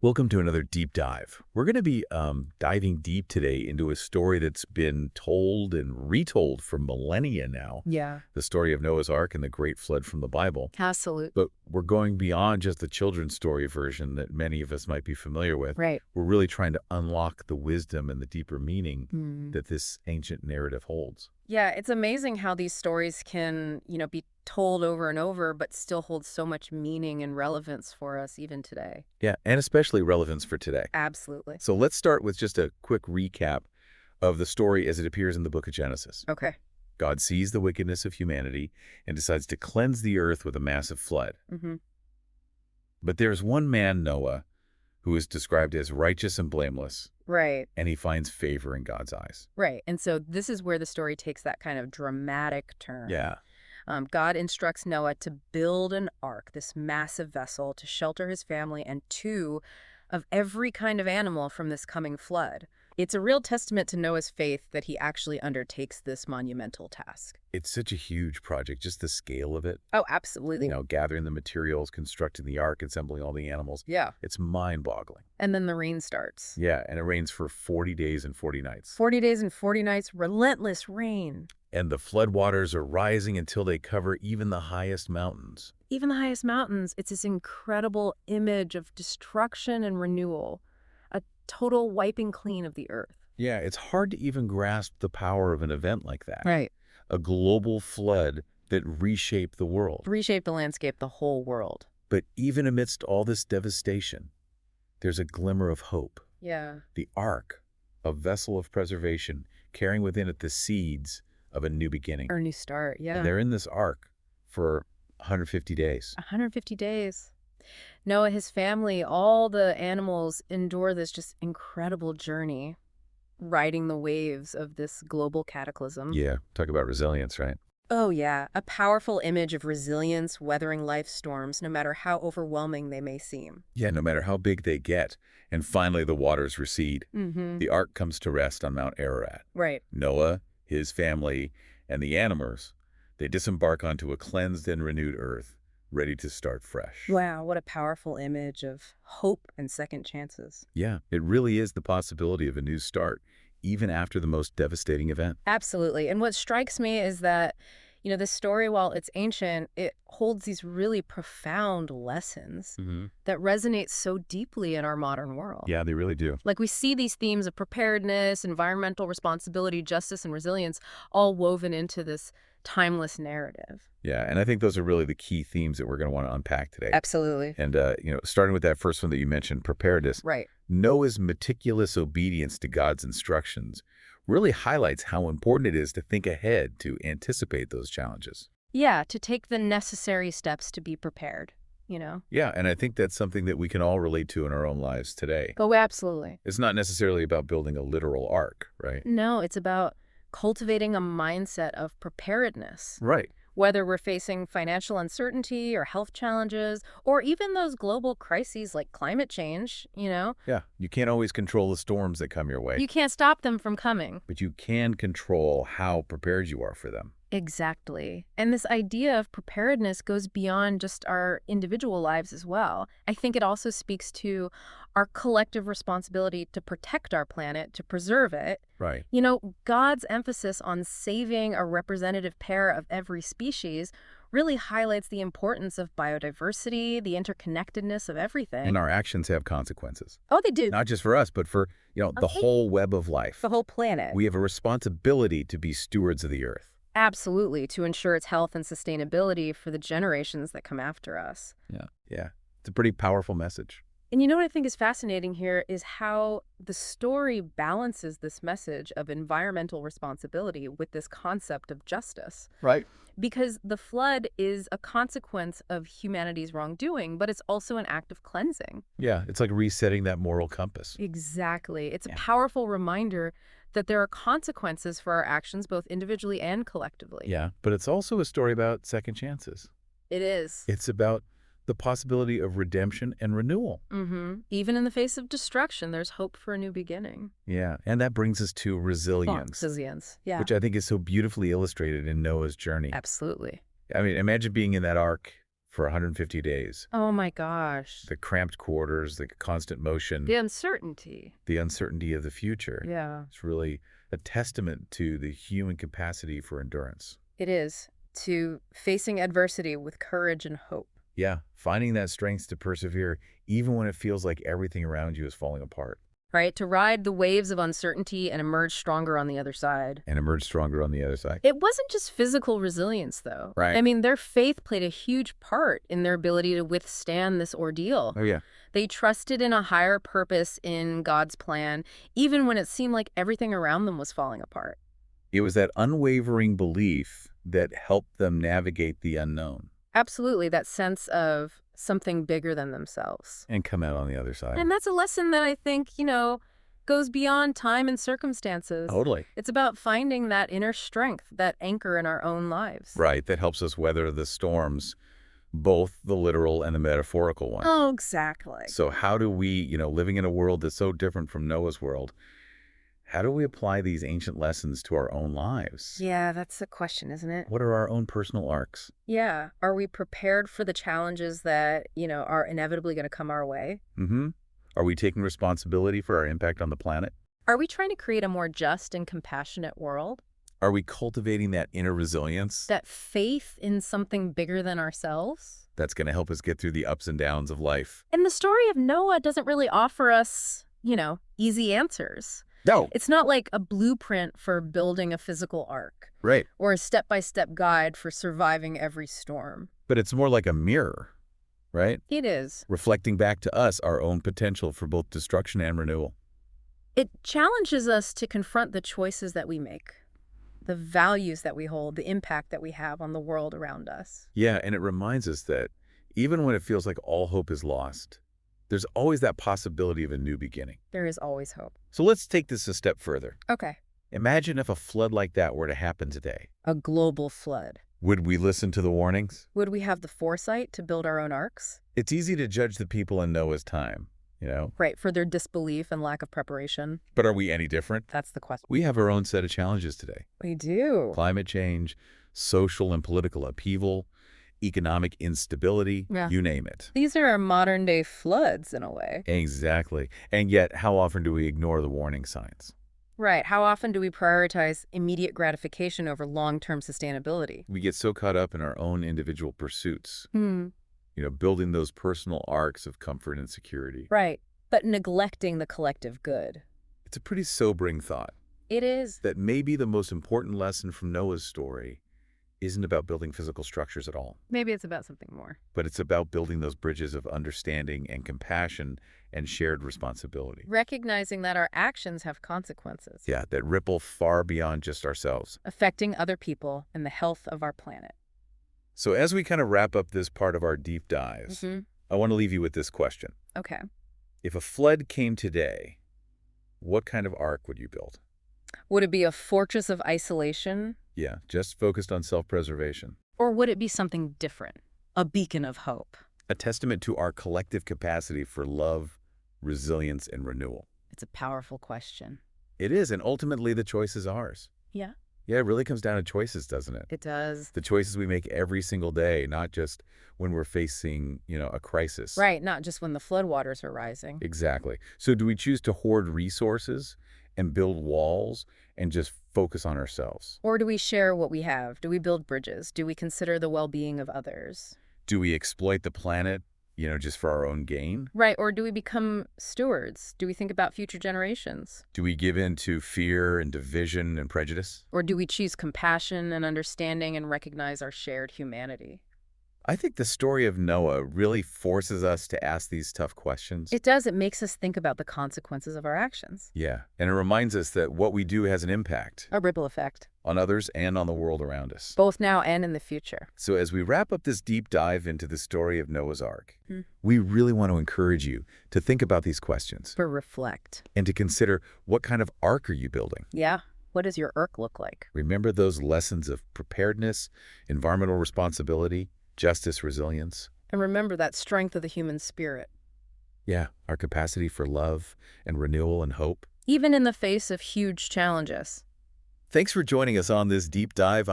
Welcome to another deep dive. We're going to be diving deep today into a story that's been told and retold for millennia now. Yeah, The story of Noah's Ark and the Great Flood from the Bible. absolutely. But we're going beyond just the children's story version that many of us might be familiar with. Right. We're really trying to unlock the wisdom and the deeper meaning Mm. that this ancient narrative holds. Yeah, it's amazing how these stories can, be told over and over, but still hold so much meaning and relevance for us even today. Yeah, and especially relevance for today. Absolutely. So let's start with just a quick recap of the story as it appears in the book of Genesis. Okay. God sees the wickedness of humanity and decides to cleanse the earth with a massive flood. Mm-hmm. But there's one man, Noah, who is described as righteous and blameless, Right, and he finds favor in God's eyes. right. And so this is where the story takes that kind of dramatic turn. Yeah, God instructs Noah to build an ark, this massive vessel, to shelter his family and two of every kind of animal from this coming flood. It's a real testament to Noah's faith that he actually undertakes this monumental task. it's such a huge project, just the scale of it. Oh, absolutely. Gathering the materials, constructing the ark, assembling all the animals. Yeah. It's mind-boggling. And then the rain starts. Yeah, and it rains for 40 days and 40 nights. 40 days and 40 nights, relentless rain. And the floodwaters are rising until they cover even the highest mountains. Even the highest mountains, it's this incredible image of destruction and renewal, a total wiping clean of the earth. Yeah, it's hard to even grasp the power of an event like that. Right. A global flood that reshaped the world. Reshape the landscape, the whole world. But even amidst all this devastation, there's a glimmer of hope. Yeah. The ark, a vessel of preservation, carrying within it the seeds of a new beginning. Or a new start, yeah. And they're in this ark for 150 days. 150 days. Noah, his family, all the animals endure this just incredible journey, riding the waves of this global cataclysm. Yeah, talk about resilience, right? Oh, yeah. A powerful image of resilience weathering life's storms, no matter how overwhelming they may seem. Yeah, no matter how big they get. And finally, the waters recede. Mm-hmm. The ark comes to rest on Mount Ararat. Right. Noah, his family, and the animals, they disembark onto a cleansed and renewed earth, ready to start fresh. Wow, what a powerful image of hope and second chances. Yeah, it really is the possibility of a new start, even after the most devastating event. Absolutely. And what strikes me is that, this story, while it's ancient, it holds these really profound lessons that resonate so deeply in our modern world. Yeah, they really do. Like we see these themes of preparedness, environmental responsibility, justice, and resilience all woven into this timeless narrative. Yeah, and I think those are really the key themes that we're going to want to unpack today. Absolutely. And, starting with that first one that you mentioned, preparedness. Right. Noah's meticulous obedience to God's instructions really highlights how important it is to think ahead to anticipate those challenges. Yeah, to take the necessary steps to be prepared, Yeah, and I think that's something that we can all relate to in our own lives today. Oh, absolutely. It's not necessarily about building a literal ark, right? No, it's about cultivating a mindset of preparedness. Right. Whether we're facing financial uncertainty or health challenges, or even those global crises like climate change, Yeah, you can't always control the storms that come your way, you can't stop them from coming. but you can control how prepared you are for them. Exactly. And this idea of preparedness goes beyond just our individual lives as well. I think it also speaks to our collective responsibility to protect our planet, to preserve it. Right. God's emphasis on saving a representative pair of every species really highlights the importance of biodiversity, the interconnectedness of everything. And our actions have consequences, Oh, they do. not just for us, but for, the Okay. whole web of life. The whole planet. We have a responsibility to be stewards of the earth. Absolutely, to ensure its health and sustainability for the generations that come after us. Yeah, it's a pretty powerful message. And what I think is fascinating here is how the story balances this message of environmental responsibility with this concept of justice. Right. Because the flood is a consequence of humanity's wrongdoing, but it's also an act of cleansing. Yeah, it's like resetting that moral compass. Exactly. It's a Yeah. powerful reminder that there are consequences for our actions, both individually and collectively. Yeah, but it's also a story about second chances. It is. It's about the possibility of redemption and renewal. Even in the face of destruction, there's hope for a new beginning. Yeah, and that brings us to resilience, Resilience. Yeah. which I think is so beautifully illustrated in Noah's journey. Absolutely. I mean, imagine being in that ark, for 150 days. Oh my gosh. The cramped quarters, the constant motion, The uncertainty. the uncertainty of the future. Yeah. It's really a testament to the human capacity for endurance. It is. To facing adversity with courage and hope. Yeah, finding that strength to persevere even when it feels like everything around you is falling apart. Right? To ride the waves of uncertainty and emerge stronger on the other side. And emerge stronger on the other side. It wasn't just physical resilience, though. Right. I mean, their faith played a huge part in their ability to withstand this ordeal. Oh, yeah. They trusted in a higher purpose in God's plan, even when it seemed like everything around them was falling apart. It was that unwavering belief that helped them navigate the unknown. Absolutely, that sense of something bigger than themselves. And come out on the other side. And that's a lesson that I think, goes beyond time and circumstances. Totally. It's about finding that inner strength, that anchor in our own lives. Right, that helps us weather the storms, both the literal and the metaphorical ones. Oh, exactly. So how do we, living in a world that's so different from Noah's world, how do we apply these ancient lessons to our own lives? Yeah, that's the question, isn't it? What are our own personal arcs? Yeah. Are we prepared for the challenges that, are inevitably going to come our way? Mm-hmm. Are we taking responsibility for our impact on the planet? Are we trying to create a more just and compassionate world? Are we cultivating that inner resilience That faith in something bigger than ourselves? that's going to help us get through the ups and downs of life? And the story of Noah doesn't really offer us, easy answers. No. It's not like a blueprint for building a physical ark Right. or a step-by-step guide for surviving every storm. But it's more like a mirror, right? It is. Reflecting back to us our own potential for both destruction and renewal. It challenges us to confront the choices that we make, the values that we hold, the impact that we have on the world around us. Yeah, and it reminds us that even when it feels like all hope is lost, there's always that possibility of a new beginning. There is always hope. So let's take this a step further. Okay. Imagine if a flood like that were to happen today. A global flood. Would we listen to the warnings? Would we have the foresight to build our own arks? It's easy to judge the people in Noah's time, Right, for their disbelief and lack of preparation. But are we any different? That's the question. We have our own set of challenges today. We do. Climate change, social and political upheaval, economic instability, Yeah. you name it. These are our modern-day floods, in a way. Exactly. And yet, how often do we ignore the warning signs? Right. How often do we prioritize immediate gratification over long-term sustainability? We get so caught up in our own individual pursuits, building those personal arcs of comfort and security. Right. But neglecting the collective good. It's a pretty sobering thought It is. that maybe the most important lesson from Noah's story isn't about building physical structures at all, Maybe it's about something more. but it's about building those bridges of understanding and compassion and shared responsibility. Recognizing that our actions have consequences. Yeah, that ripple far beyond just ourselves. Affecting other people and the health of our planet. So as we kind of wrap up this part of our deep dives, I want to leave you with this question. Okay. If a flood came today, what kind of ark would you build? Would it be a fortress of isolation? Yeah, just focused on self-preservation. Or would it be something different? A beacon of hope? A testament to our collective capacity for love, resilience, and renewal. It's a powerful question. It is, and ultimately the choice is ours. Yeah. Yeah, it really comes down to choices, doesn't it? It does. The choices we make every single day, not just when we're facing, a crisis. Right, not just when the floodwaters are rising. Exactly. So do we choose to hoard resources and build walls and just focus on ourselves? Or do we share what we have? Do we build bridges? Do we consider the well-being of others? Do we exploit the planet, just for our own gain? Right, or do we become stewards? Do we think about future generations? Do we give in to fear and division and prejudice? Or do we choose compassion and understanding and recognize our shared humanity? I think the story of Noah really forces us to ask these tough questions. It does. It makes us think about the consequences of our actions. Yeah, and it reminds us that what we do has an impact A ripple effect, on others and on the world around us. both now and in the future. So as we wrap up this deep dive into the story of Noah's Ark, we really want to encourage you to think about these questions But reflect. and to consider, what kind of ark are you building? Yeah. What does your ark look like? Remember those lessons of preparedness, environmental responsibility, justice, resilience? And remember that strength of the human spirit. Yeah, our capacity for love and renewal and hope. Even in the face of huge challenges. Thanks for joining us on this deep dive